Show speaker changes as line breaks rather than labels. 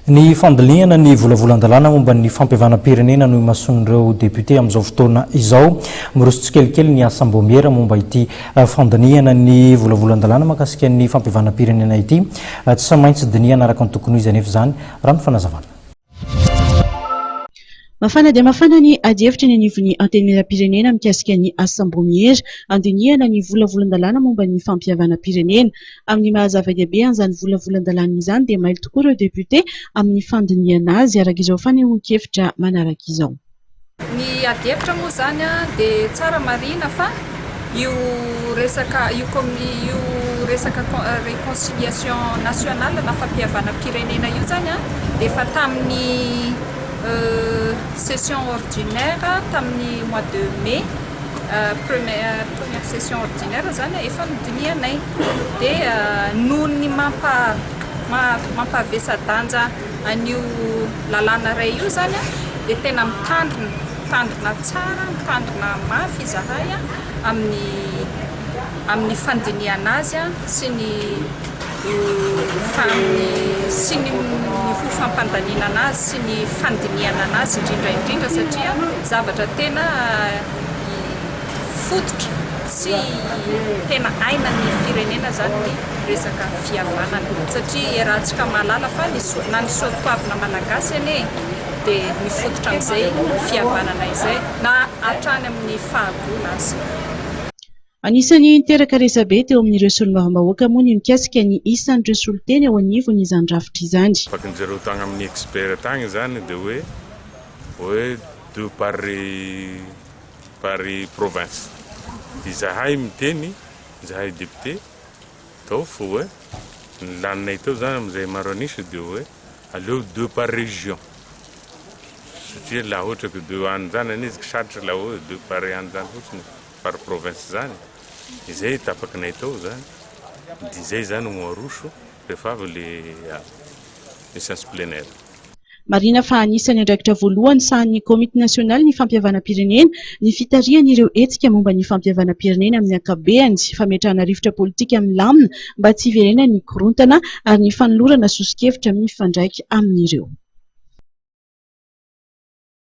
Ny fandinihana ny volavolan-dalàna momba ny fampihavanam-pirenena no himasoan'ireo depiote amin'izao fotoana izao. Miroso tsikelikely ny asam-baomiera momba ity fandinihana ny volavolan-dalàna mahakasika ny fampihavanam-pirenena ity. Tsy maintsy dinihana araka ny tokony izany efa izany raha ny fanazavana.
Mafana dia mafana ny adievitra ny anivon'ny antenimieram-pirenena mikasika ny asam-baomiera, andinihana ny volavolan-dalàna momba ny fampihavanam-pirenena. Amin'ny mahazava-dehibe an'izany volavolan-dalàna izany dia mailo tokoa ireo depiote amin'ny fandinihana azy araka izao fanehoan-kevitra manaraka izao.
Ny adievitra moa zany dia tsara marina fa io resaka réconciliation nationale na fampihavanam-pirenena io zany dia efa tamin'ny session ordinaire tamin'ny mois de mai, première session ordinaire zany efa nodinihanay dia noho ny mampavesa-danja an'io lalàna iray io zany dia tena mitandrina tsara, mitandrina mafy izahay amin'ny fandinihana azy sy ny ho fampandaninana azy sy ny fandinihana azy indrindra satria zavatra tena fototra sy tena aina ny firenena zany ny resaka fihavanana satria iarahantsika malala fa na ny soatoavina malagasy anie dia mifototra amin'izay fihavanana izay na hatrany amin'ny fahagola azy.
Anisany niteraka resabe teo amin'ireo solombavambahoaka moa ny mikasika ny isan'ireo soloteny ao anivony izany rafitra izany.
Fakinjereo tagny amin'ny expert tagny zany dia hoe deux par province. Izahay miteny, izahay député tao fo hoe ny laninay tao zany amin'izay maro anisy dia hoe aleo deux par région. Satria laha ohatra ka deux any zany anizy sarotry laha hoe deux par any zany fotsiny par province zany. Izay tapakinay tao zany dia izay zany no aroso rehefa avy le séance plénière.
Marina fa anisan'ny andraikitra voalohany sahan'ny komite nasionaly ny fampihavanam-pirenena ny fitarihan'ireo hetsika momba ny fampihavanam-pirenena amin'ny ankabehany, fametrahana rivotra politika milamina mba tsy hiverena ny korontana ary ny fanolorana soso-kevitra mifandraika amin'ireo.